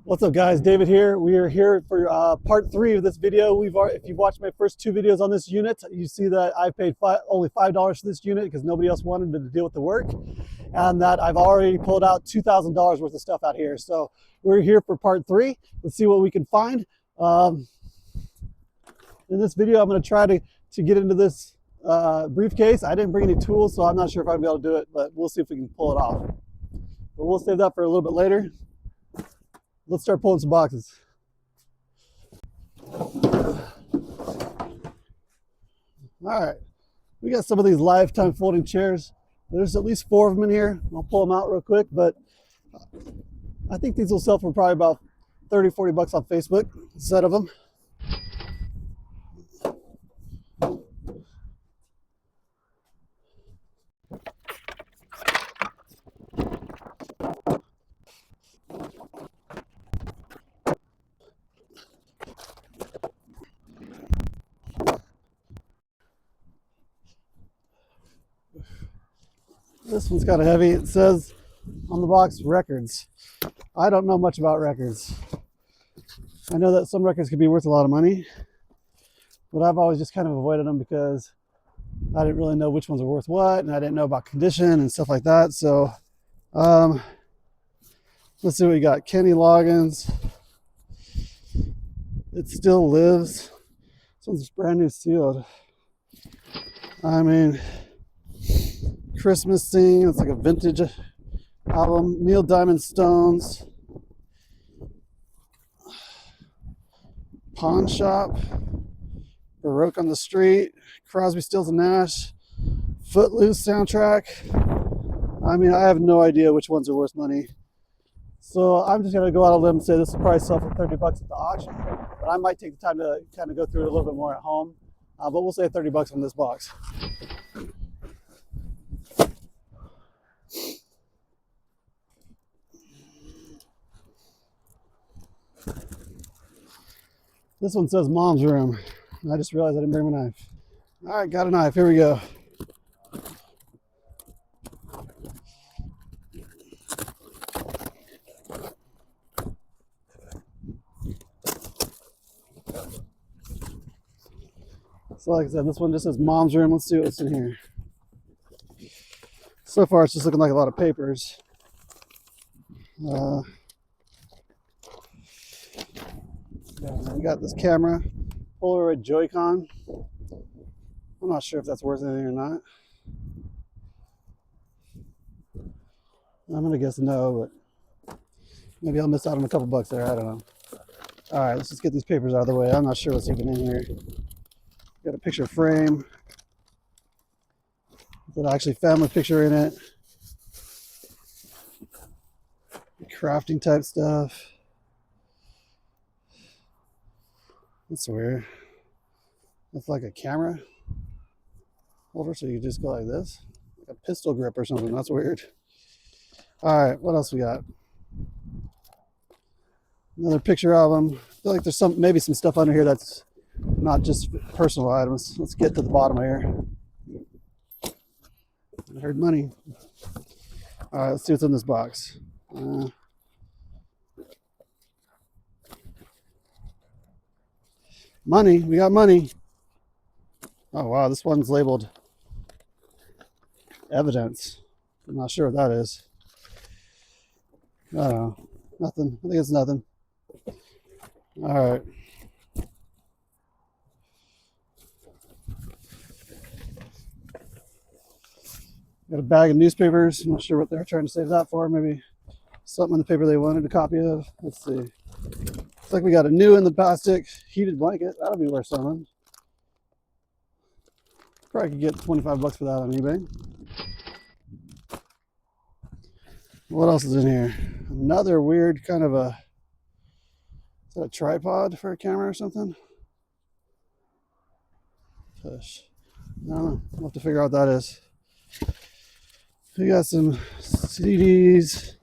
What's up, guys? David here. We are here for part 3 of this video. If you've watched my first 2 videos on this unit, you see that I paid only $5 for this unit because nobody else wanted to deal with the work, and that I've already pulled out $2,000 worth of stuff out here. So we're here for part 3. Let's see what we can find. In this video, I'm going to try to get into this briefcase. I didn't bring any tools, so I'm not sure if I'll be able to do it, but we'll see if we can pull it off. But we'll save that for a little bit later. Let's start pulling some boxes. All right, we got some of these lifetime folding chairs. There's at least 4 of them in here. I'll pull them out real quick, but I think these will sell for probably about 30, 40 bucks on Facebook, a set of them. This one's kind of heavy. It says on the box, records. I don't know much about records. I know that some records could be worth a lot of money, but I've always just kind of avoided them because I didn't really know which ones are worth what, and I didn't know about condition and stuff like that. So let's see what we got. Kenny Loggins. It still lives. This one's brand new sealed. I mean, Christmas Scene. It's like a vintage album. Neil Diamond Stones. Pawn Shop. Baroque on the Street. Crosby, Stills and Nash. Footloose soundtrack. I mean, I have no idea which ones are worth money. So I'm just gonna go out on a limb and say this will probably sell for 30 bucks at the auction. But I might take the time to kind of go through it a little bit more at home. But we'll say 30 bucks on this box. This one says mom's room. I just realized I didn't bring my knife. All right, got a knife. Here we go. So like I said, this one just says mom's room. Let's see what's in here. So far, it's just looking like a lot of papers. We got this camera, Polaroid Joy-Con. I'm not sure if that's worth anything or not. I'm gonna guess no, but maybe I'll miss out on a couple bucks there. I don't know. All right, let's just get these papers out of the way. I'm not sure what's even in here. Got a picture frame. Got actually family picture in it. Crafting type stuff. That's weird. That's like a camera holder, so you just go like this, like a pistol grip or something. That's weird. All right, what else we got? Another picture album. I feel like there's maybe some stuff under here that's not just personal items. Let's get to the bottom of here. I heard money. All right, let's see what's in this box. Money, we got money. Oh wow, this one's labeled evidence. I'm not sure what that is. I don't know. Nothing. I think it's nothing. All right. Got a bag of newspapers. I'm not sure what they're trying to save that for. Maybe something in the paper they wanted a copy of. Let's see. Looks like we got a new in the plastic heated blanket. That'll be worth something. Probably could get 25 bucks for that on eBay. What else is in here? Another weird kind of a, is that a tripod for a camera or something? Push. I don't know. We'll have to figure out what that is. We got some CDs.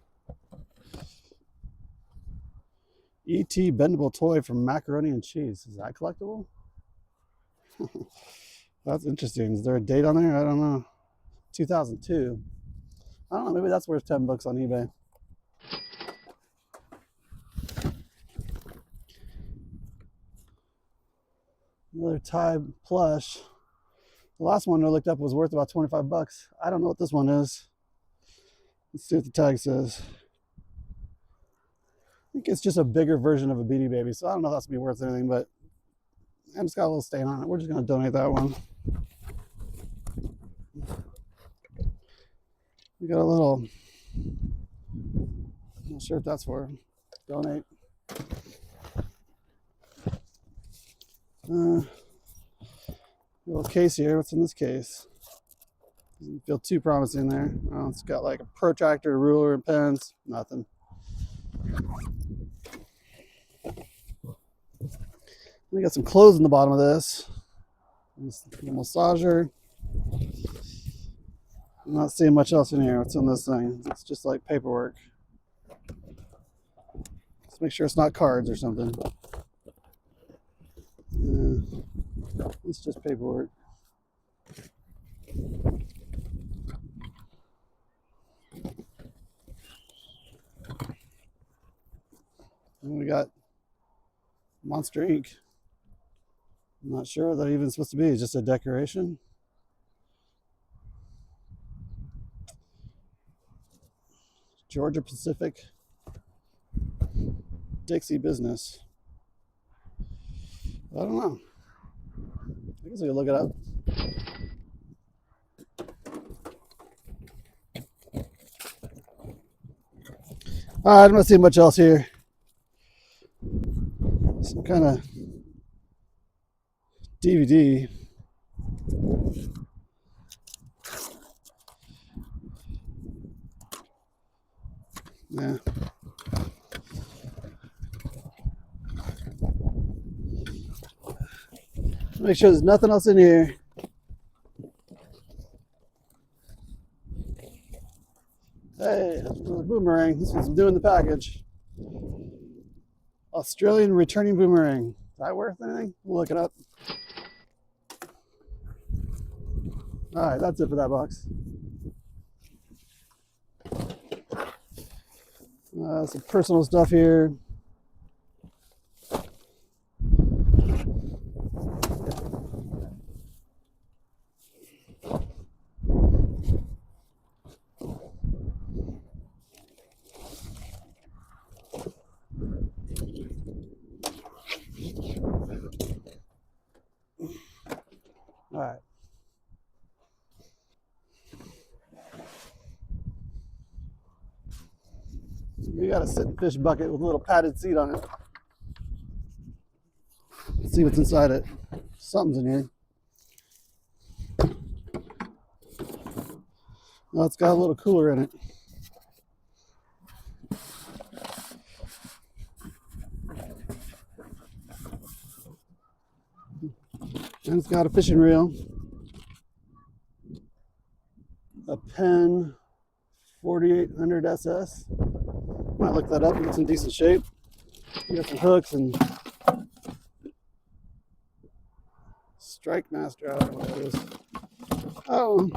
E.T. bendable toy from Macaroni and Cheese. Is that collectible? That's interesting. Is there a date on there? I don't know. 2002. I don't know. Maybe that's worth 10 bucks on eBay. Another Thai plush. The last one I looked up was worth about 25 bucks. I don't know what this one is. Let's see what the tag says. I think it's just a bigger version of a Beanie Baby, so I don't know if that's gonna be worth anything, but it's got a little stain on it. We're just gonna donate that one. We got a little, I'm not sure if that's for donate. Little case here. What's in this case? Doesn't feel too promising there. Oh, it's got like a protractor, ruler, and pens. Nothing. We got some clothes in the bottom of this. This massager. I'm not seeing much else in here. What's in this thing? It's just like paperwork. Let's make sure it's not cards or something. It's just paperwork. And we got Monster Ink. I'm not sure what that even supposed to be. It's just a decoration. Georgia Pacific Dixie Business. I don't know. I guess we can look it up. All right, I'm not seeing much else here. Some kind of DVD. Yeah. Make sure there's nothing else in here. Hey, another boomerang. This one's doing the package. Australian returning boomerang. Is that worth anything? We'll look it up. All right, that's it for that box. Some personal stuff here. All right. We got a sit fish bucket with a little padded seat on it. Let's see what's inside it. Something's in here. Oh, it's got a little cooler in it. And it's got a fishing reel. A pen 4800 SS. Might look that up. It's in decent shape. We got some hooks and Strike Master. I don't know what that is. Oh,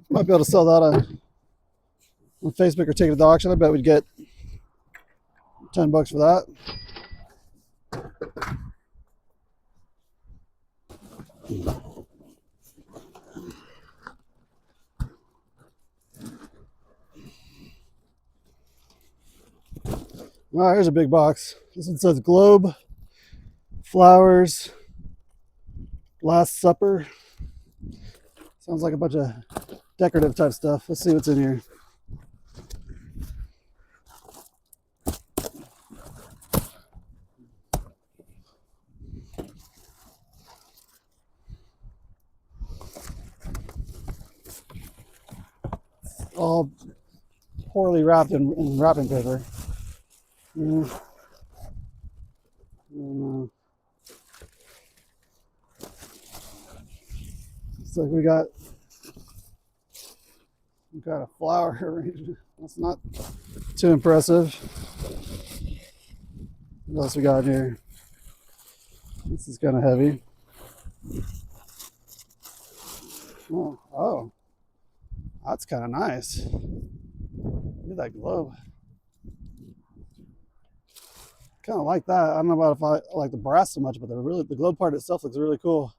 might be able to sell that on Facebook or take it to the auction. I bet we'd get 10 bucks for that. All right, here's a big box. This one says Globe, Flowers, Last Supper. Sounds like a bunch of decorative type stuff. Let's see what's in here. All poorly wrapped in wrapping paper. Yeah. Looks like we got a flower arrangement. That's not too impressive. What else we got here? This is kind of heavy. Oh, that's kind of nice. Look at that globe. Kind of like that. I don't know about if I like the brass so much, but the globe part itself looks really cool.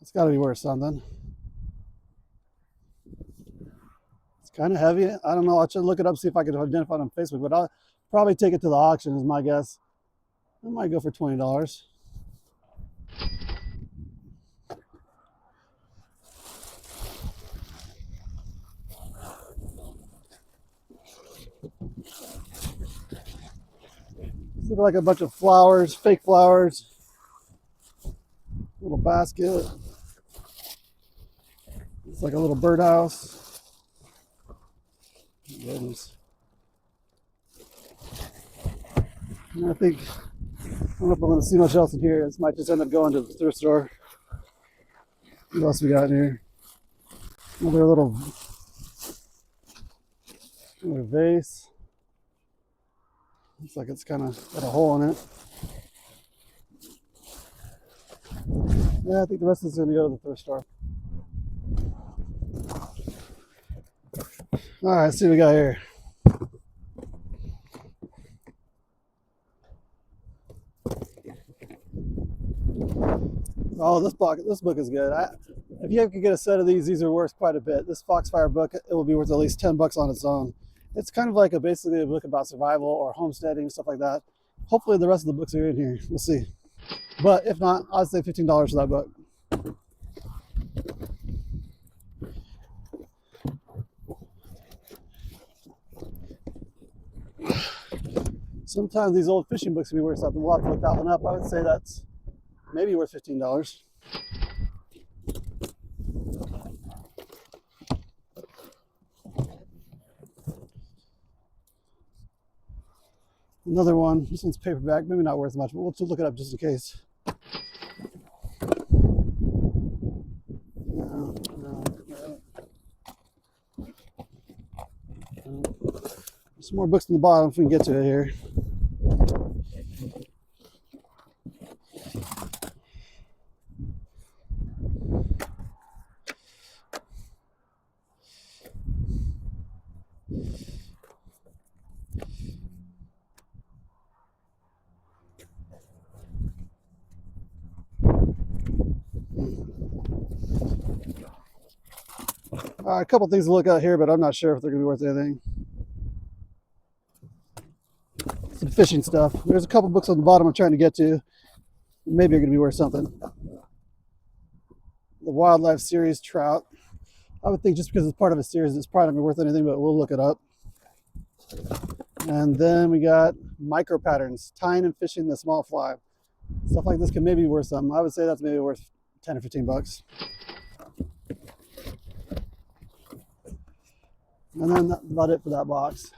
It's got to be worth something. It's kind of heavy. I don't know. I should look it up, see if I can identify it on Facebook, but I'll probably take it to the auction is my guess. I might go for $20. These look like a bunch of flowers, fake flowers. Little basket. It's like a little birdhouse. Goodness. And I don't know if I'm going to see much else in here. This might just end up going to the thrift store. What else we got in here? Another vase. Looks like it's kind of got a hole in it. Yeah, I think the rest of it's going to go to the thrift store. All right, let's see what we got here. Oh, this book is good. If you could get a set of these are worth quite a bit. This Foxfire book, it will be worth at least $10 on its own. It's kind of like basically a book about survival or homesteading and stuff like that. Hopefully the rest of the books are in here. We'll see. But if not, I'd say $15 for that book. Sometimes these old fishing books can be worth something. We'll have to look that one up. I would say that's maybe worth $15. Another one. This one's paperback. Maybe not worth much, but we'll look it up just in case. No. Some more books on the bottom if we can get to it here. A couple things to look at here, but I'm not sure if they're going to be worth anything. Some fishing stuff. There's a couple books on the bottom I'm trying to get to. Maybe they're going to be worth something. The Wildlife Series Trout. I would think just because it's part of a series, it's probably not going to be worth anything, but we'll look it up. And then we got micro patterns, tying and fishing the small fly. Stuff like this can maybe be worth something. I would say that's maybe worth 10 or 15 bucks. And then that's about it for that box.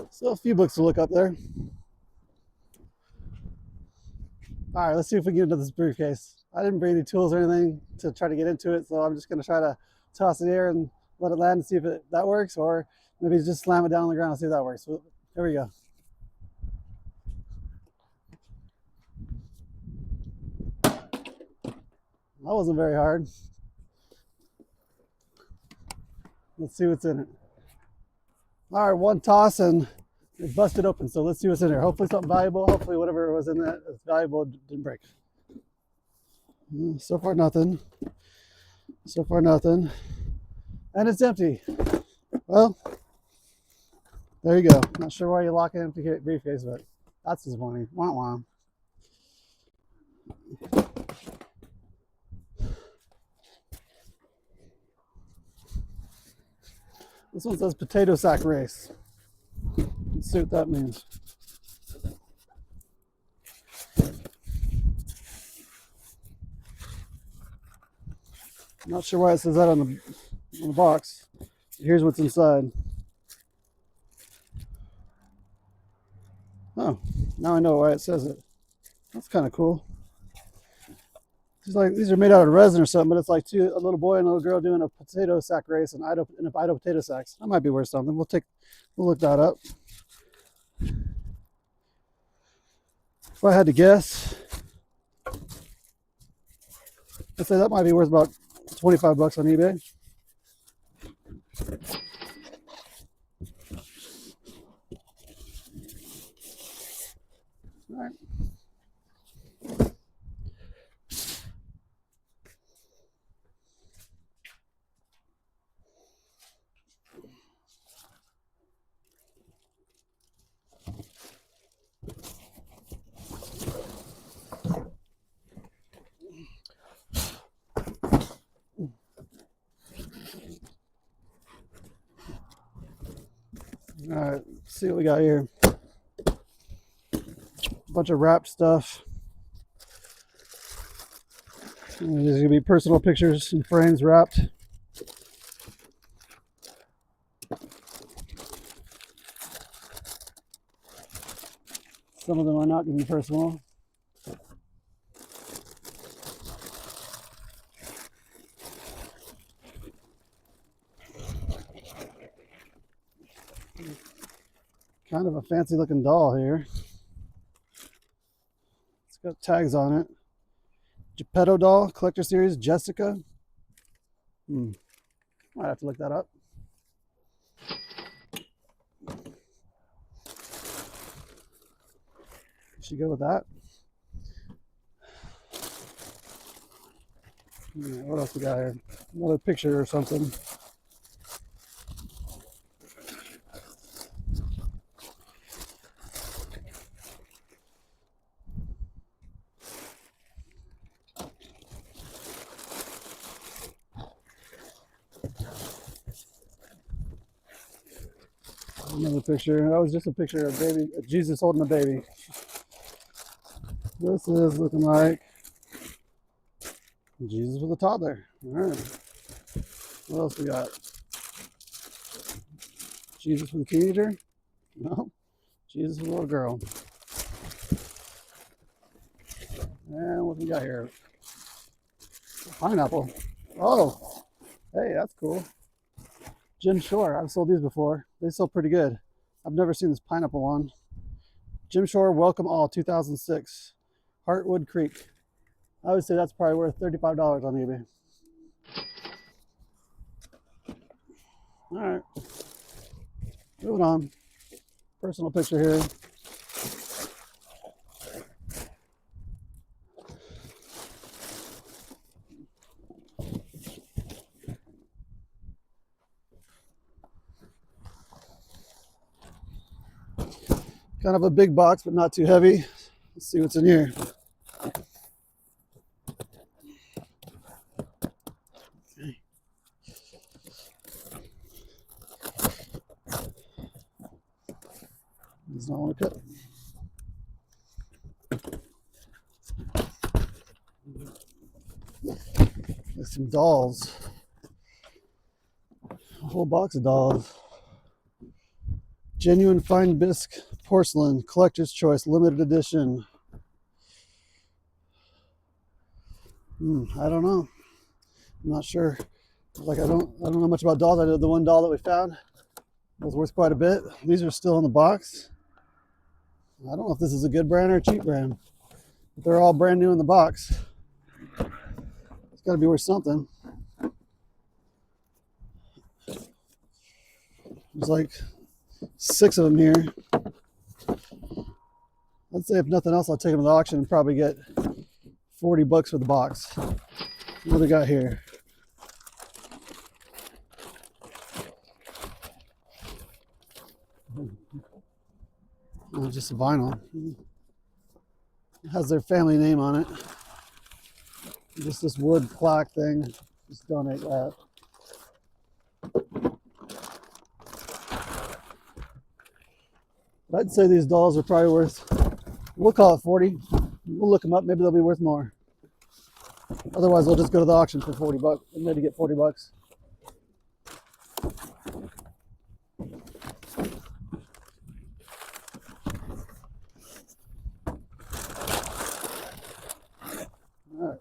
So a few books to look up there. All right, let's see if we can get into this briefcase. I didn't bring any tools or anything to try to get into it, so I'm just going to try to toss it here and let it land and see if that works, or maybe just slam it down on the ground and see if that works. So, here we go. That wasn't very hard. Let's see what's in it. All right, one toss and it busted open. So let's see what's in here. Hopefully something valuable. Hopefully whatever was in that is valuable didn't break. So far nothing. So far nothing. And it's empty. Well, there you go. Not sure why you lock an empty briefcase, but that's disappointing. Wah wah. This one says potato sack race. Let's see what that means. I'm not sure why it says that on the box. Here's what's inside. Oh, now I know why it says it. That's kind of cool. It's like these are made out of resin or something, but it's like a little boy and a little girl doing a potato sack race and Idaho potato sacks. That might be worth something. We'll look that up. If I had to guess, I'd say that might be worth about $25 on eBay. All right. All right, let's see what we got here. A bunch of wrapped stuff. And there's gonna be personal pictures and frames wrapped. Some of them are not gonna be personal. Kind of a fancy looking doll here. It's got tags on it. Geppetto doll, collector series, Jessica. Might have to look that up. Should go with that. Yeah, what else we got here? Another picture or something. Another picture. That was just a picture of baby Jesus holding a baby. This is looking like Jesus with a toddler. All right. What else we got? Jesus with a teenager? No. Jesus with a little girl. And what we got here? Pineapple. Oh, hey, that's cool. Jim Shore. I've sold these before. They sell pretty good. I've never seen this pineapple one. Jim Shore, Welcome All, 2006. Heartwood Creek. I would say that's probably worth $35 on eBay. All right. Moving on. Personal picture here. Kind of a big box, but not too heavy. Let's see what's in here. Does not want to cut. There's some dolls. A whole box of dolls. Genuine fine bisque porcelain, collector's choice, limited edition. I don't know. I'm not sure. Like I don't know much about dolls. I know the one doll that we found was worth quite a bit. These are still in the box. I don't know if this is a good brand or a cheap brand. But they're all brand new in the box. It's got to be worth something. There's like 6 of them here. I'd say if nothing else, I'll take them to the auction and probably get $40 for the box. What do we got here? Oh, just a vinyl. It has their family name on it. Just this wood plaque thing. Just donate that. I'd say these dolls are probably worth, we'll call it 40. We'll look them up. Maybe they'll be worth more. Otherwise, we'll just go to the auction for $40 and maybe get $40. All right.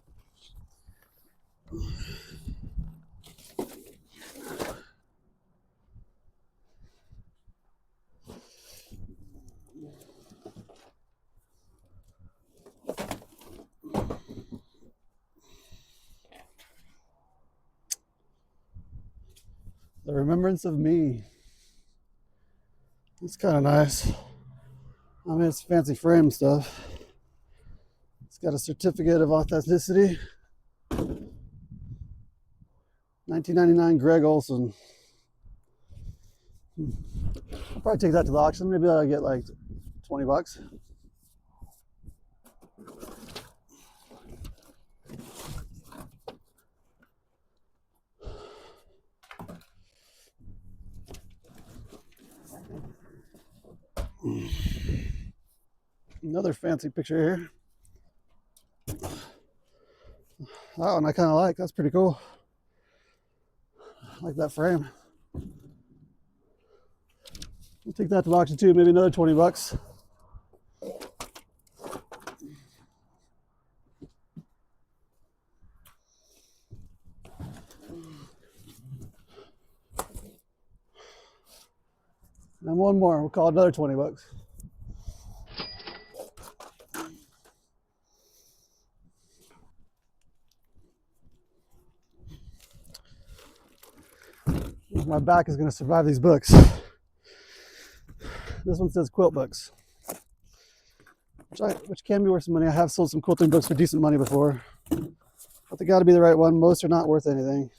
The Remembrance of Me. It's kind of nice. I mean, it's fancy frame stuff. It's got a certificate of authenticity. 1999 Greg Olson. I'll probably take that to the auction. Maybe I'll get like 20 bucks. Another fancy picture here. That one I kind of like. That's pretty cool. I like that frame. We'll take that to the auction too. Maybe another 20 bucks. And one more. We'll call it another 20 bucks. My back is going to survive these books. This one says quilt books, which can be worth some money. I have sold some quilting books for decent money before, but they got to be the right one. Most are not worth anything.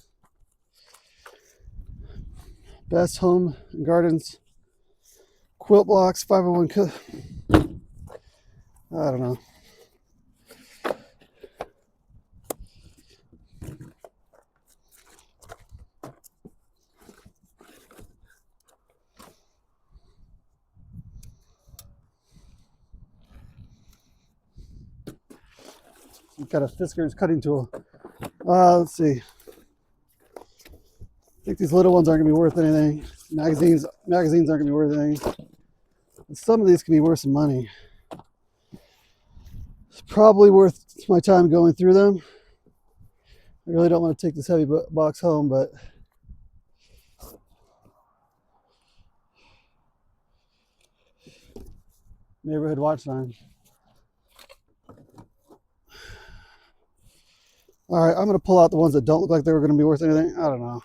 Best Home and Gardens quilt blocks, 501. I don't know. You've got a Fisker's cutting tool. Let's see. I think these little ones aren't going to be worth anything. Magazines aren't going to be worth anything. And some of these can be worth some money. It's probably worth my time going through them. I really don't want to take this heavy box home, but neighborhood watch line. All right, I'm going to pull out the ones that don't look like they were going to be worth anything. I don't know.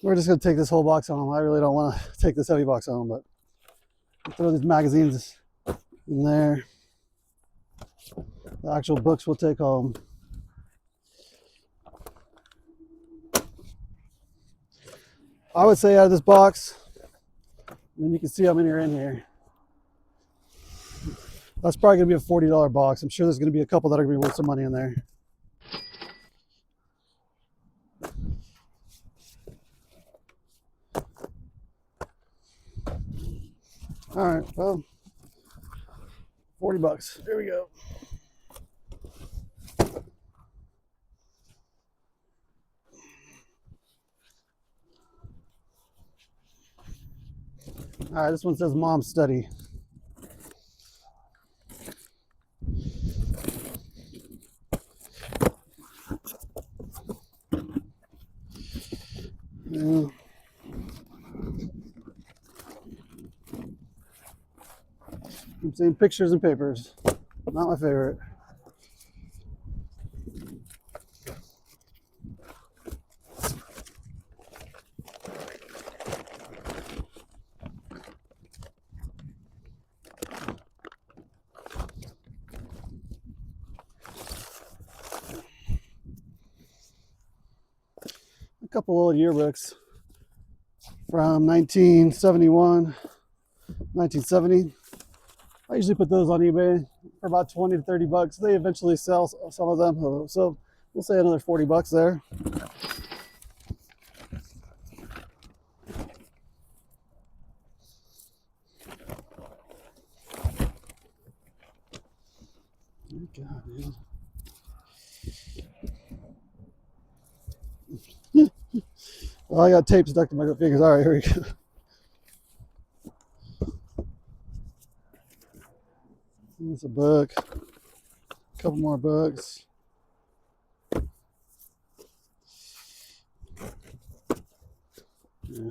We're just going to take this whole box home. I really don't want to take this heavy box home, but I'll throw these magazines in there. The actual books we'll take home. I would say out of this box, and you can see how many are in here. That's probably going to be a $40 box. I'm sure there's going to be a couple that are going to be worth some money in there. All right, well, 40 bucks. Here we go. All right, this one says Mom's Study. Yeah. I'm seeing pictures and papers. Not my favorite. A couple old yearbooks from 1971, 1970. I usually put those on eBay for about 20 to 30 bucks. They eventually sell some of them, so we'll say another 40 bucks there. Oh God, man. Well, I got tape stuck to my fingers. All right, here we go. There's a book. A couple more books. Yeah.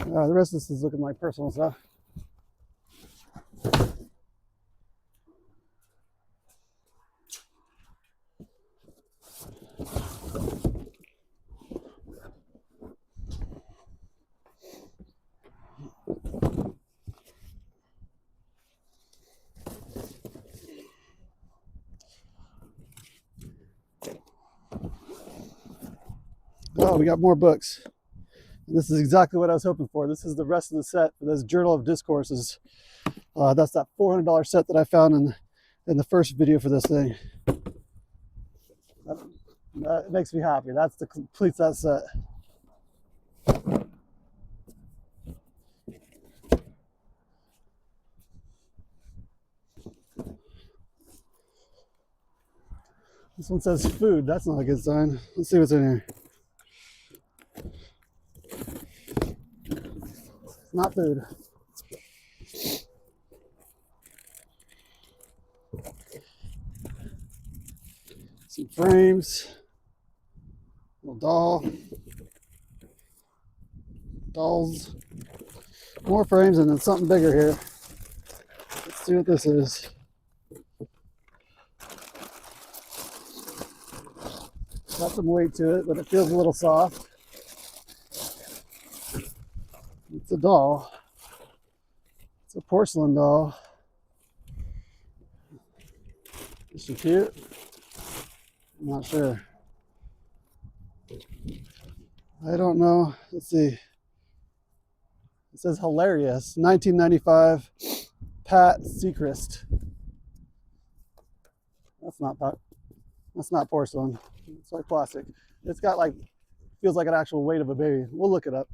The rest of this is looking like personal stuff. Oh, we got more books. And this is exactly what I was hoping for. This is the rest of the set for this Journal of Discourses. That's that $400 set that I found in the first video for this thing. That makes me happy. That's the completes that set. This one says food. That's not a good sign. Let's see what's in here. Not food. Some frames. Little doll. Dolls. More frames and then something bigger here. Let's see what this is. Got some weight to it, but it feels a little soft. It's a doll. It's a porcelain doll. Is she cute? I'm not sure. I don't know. Let's see. It says hilarious. 1995 Pat Seacrest. That's not porcelain. It's like plastic. It's got like, feels like an actual weight of a baby. We'll look it up.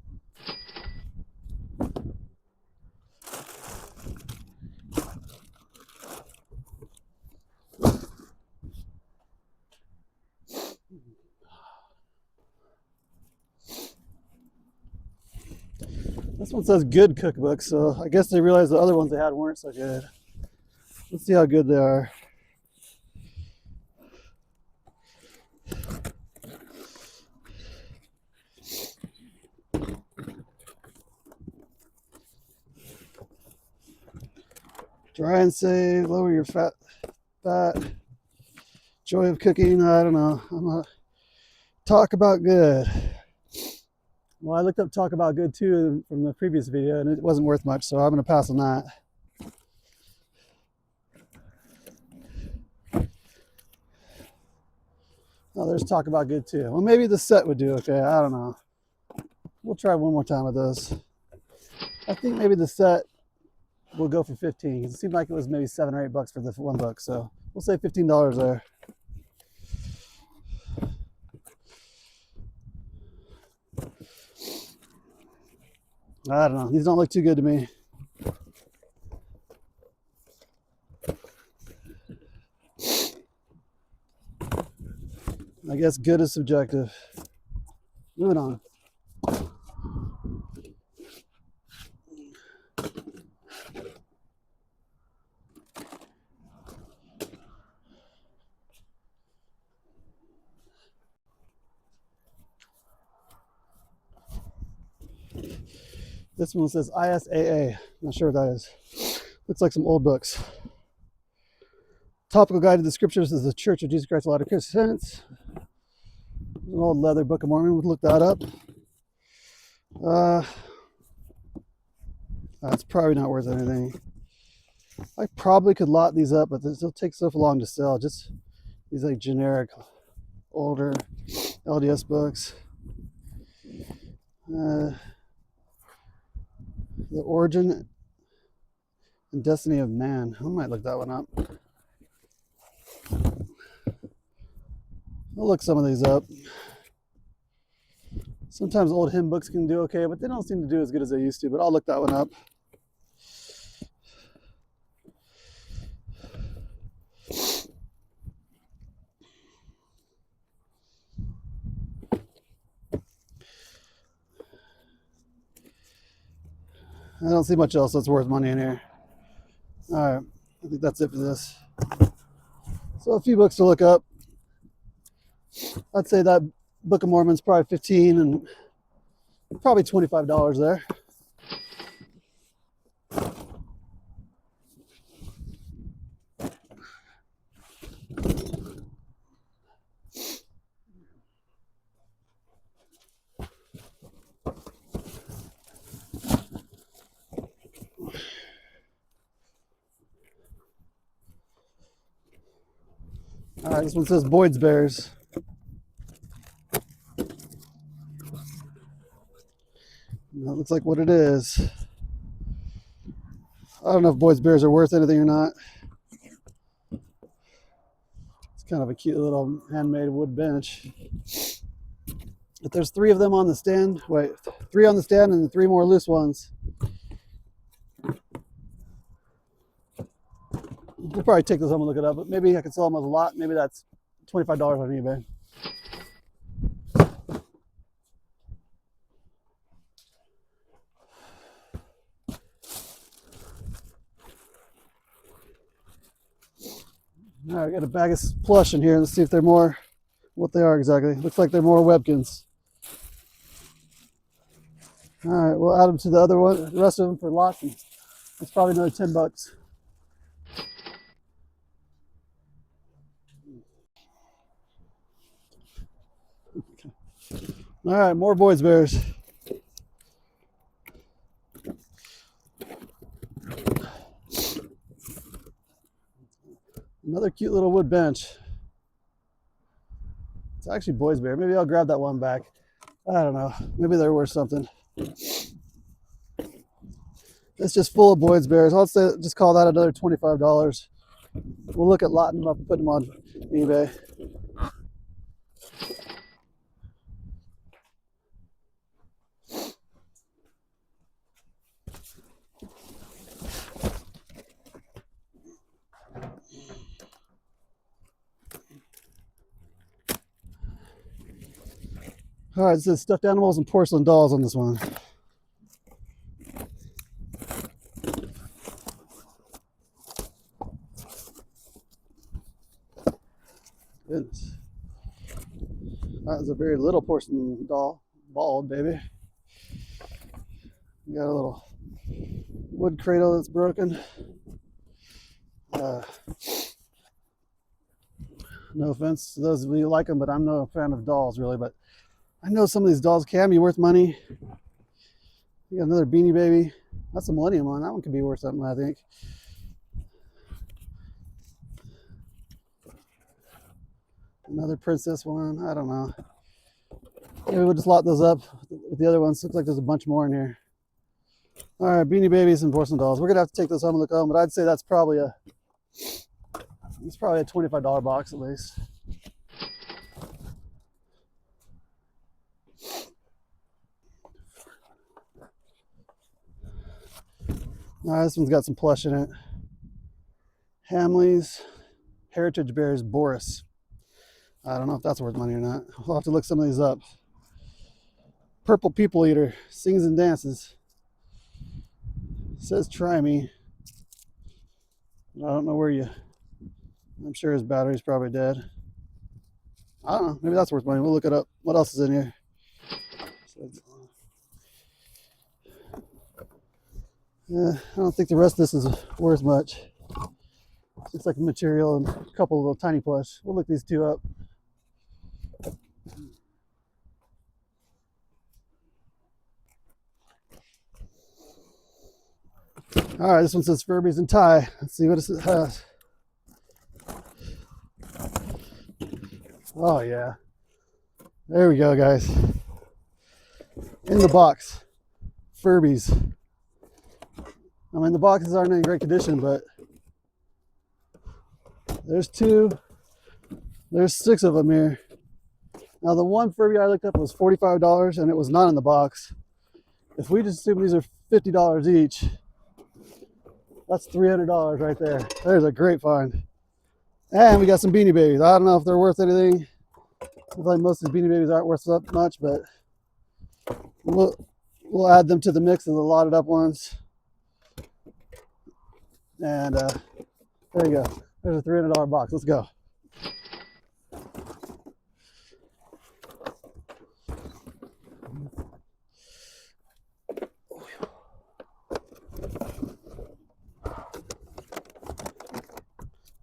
This one says good cookbook, so I guess they realized the other ones they had weren't so good. Let's see how good they are. Dry and save, lower your fat, joy of cooking. I don't know. I'm a talk about good. Well, I looked up talk about good too from the previous video and it wasn't worth much, so I'm going to pass on that. Oh, there's talk about good too. Well, maybe the set would do okay. I don't know. We'll try one more time with those. I think maybe the set will go for 15. It seemed like it was maybe $7 or $8 for the one book, so we'll say $15 there. I don't know. These don't look too good to me. I guess good is subjective. Moving on. This one says ISAA. Not sure what that is. Looks like some old books. Topical guide to the scriptures is the Church of Jesus Christ of Latter-day Saints. An old leather Book of Mormon. We'll look that up. That's probably not worth anything. I probably could lot these up, but it'll take so long to sell. Just these like generic, older LDS books. The Origin and Destiny of Man. I might look that one up. I'll look some of these up. Sometimes old hymn books can do okay, but they don't seem to do as good as they used to, but I'll look that one up. I don't see much else that's worth money in here. All right, I think that's it for this. So a few books to look up. I'd say that Book of Mormon's probably 15 and probably $25 there. All right, this one says Boyds Bears. That looks like what it is. I don't know if Boyds Bears are worth anything or not. It's kind of a cute little handmade wood bench. But there's 3 of them on the stand. Wait, 3 on the stand and 3 more loose ones. We'll probably take this home and look it up, but maybe I could sell them as a lot. Maybe that's $25 on eBay. All right, I got a bag of Plush in here. Let's see if they're more, what they are exactly. Looks like they're more Webkins. All right, we'll add them to the other one, the rest of them for lots. And it's probably another 10 bucks. Okay. All right, more Boyds Bears. Another cute little wood bench. It's actually Boyds Bear. Maybe I'll grab that one back. I don't know. Maybe they're worth something. It's just full of Boyds Bears. I'll say, just call that another $25. We'll look at lotting them up and putting them on eBay. All right, it says stuffed animals and porcelain dolls on this one. Goodness. That was a very little porcelain doll. Bald, baby. We got a little wood cradle that's broken. No offense to those of you who like them, but I'm no fan of dolls, really. But I know some of these dolls can be worth money. You got another Beanie Baby. That's a Millennium one. That one could be worth something, I think. Another princess one. I don't know. Maybe we'll just lot those up with the other ones. Looks like there's a bunch more in here. All right, Beanie Babies and porcelain dolls. We're gonna have to take those home and look at them, but I'd say that's probably a $25 box at least. All right, this one's got some plush in it. Hamley's Heritage Bears Boris. I don't know if that's worth money or not. We'll have to look some of these up. Purple People Eater sings and dances. Says try me. I don't know where you. I'm sure his battery's probably dead. I don't know. Maybe that's worth money. We'll look it up. What else is in here? I don't think the rest of this is worth much. It's like material and a couple of little tiny plush. We'll look these 2 up. All right, this one says Furbies and tie. Let's see what it has. Oh yeah, there we go, guys. In the box, Furbies. I mean, the boxes aren't in great condition, but there's 2. There's 6 of them here. Now, the one Furby I looked up was $45, and it was not in the box. If we just assume these are $50 each, that's $300 right there. There's a great find. And we got some Beanie Babies. I don't know if they're worth anything. I feel like most of these Beanie Babies aren't worth that much, but we'll add them to the mix of the lotted up ones. And there you go. There's a $300 box. Let's go.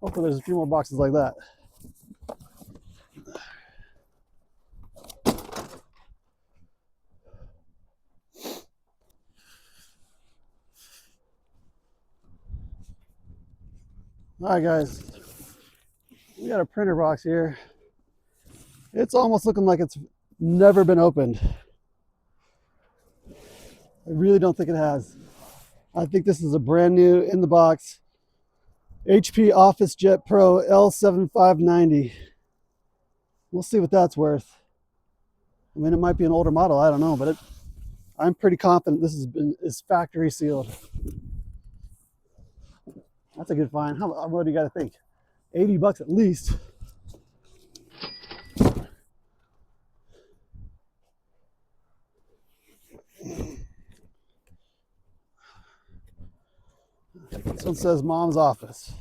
Hopefully there's a few more boxes like that. All right, guys. We got a printer box here. It's almost looking like it's never been opened. I really don't think it has. I think this is a brand new in the box HP Office Jet Pro L7590. We'll see what that's worth. I mean, it might be an older model, I don't know, but I'm pretty confident this is factory sealed. That's a good find. What do you got to think? 80 bucks at least. This one says Mom's Office.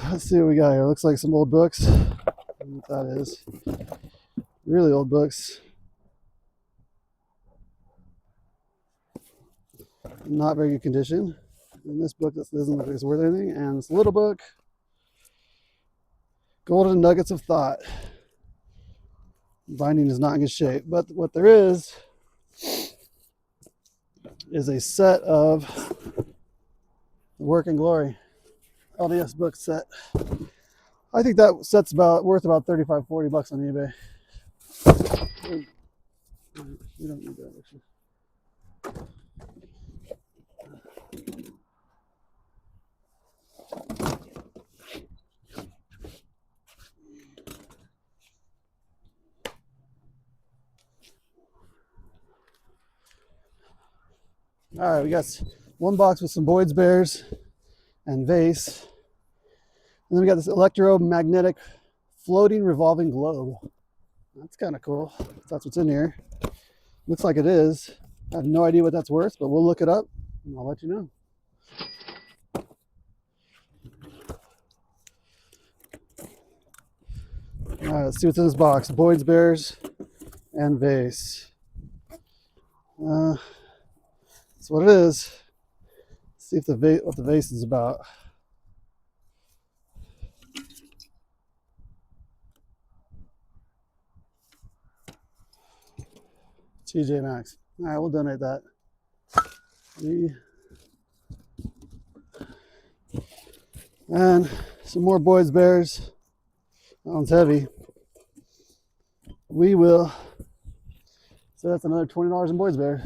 Let's see what we got here. Looks like some old books. I don't know what that is. Really old books. Not very good condition. And this book that doesn't look like it's worth anything. And this little book, Golden Nuggets of Thought. Binding is not in good shape, but what there is a set of Work and Glory LDS book set. I think that set's worth about 35, 40 bucks on eBay. You don't need that actually. All right, we got one box with some Boyds Bears and vase. And then we got this electromagnetic floating revolving globe. That's kind of cool. That's what's in here. Looks like it is. I have no idea what that's worth, but we'll look it up and I'll let you know. All right, let's see what's in this box. Boyds Bears and vase. That's what it is. Let's see if what the vase is about. TJ Maxx. All right, we'll donate that. And some more Boyds Bears. That one's heavy. We will. So that's another $20 in Boyds Bears.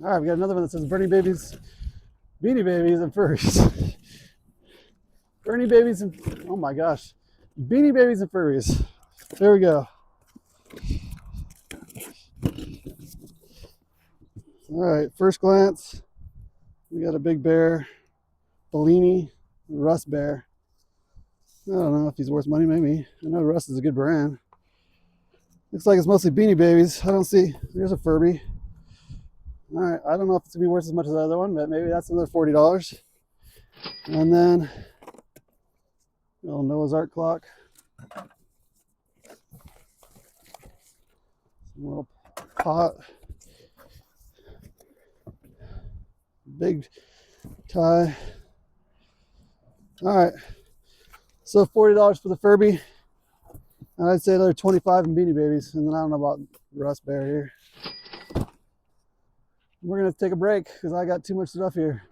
All right, we got another one that says Beanie Babies, Beanie Babies and Furries. Beanie Babies and, oh my gosh, Beanie Babies and Furries. There we go. All right, first glance, we got a big bear, Bellini, Russ bear. I don't know if he's worth money, maybe. I know Russ is a good brand. Looks like it's mostly Beanie Babies. I don't see, there's a Furby. All right, I don't know if it's gonna be worth as much as the other one, but maybe that's another $40. And then little Noah's Ark clock. Some little pot. Big tie. All right, so $40 for the Furby. I'd say another $25 in Beanie Babies, and then I don't know about Russ Bear here. We're gonna take a break because I got too much stuff here.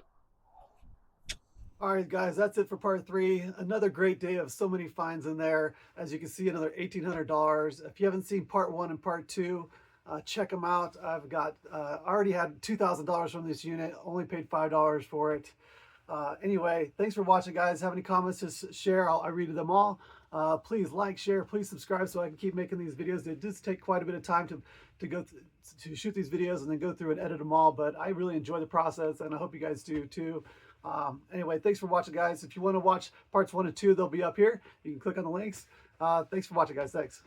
All right, guys, that's it for part 3. Another great day of so many finds in there. As you can see, another $1,800. If you haven't seen part 1 and part 2, check them out. I've got, already had $2,000 from this unit, only paid $5 for it. Anyway, thanks for watching, guys. Have any comments, just share. I read them all. Please like, share, please subscribe so I can keep making these videos. It does take quite a bit of time to shoot these videos and then go through and edit them all, but I really enjoy the process and I hope you guys do too. Anyway, thanks for watching, guys. If you want to watch parts 1 and 2, they'll be up here. You can click on the links. Thanks for watching, guys. Thanks.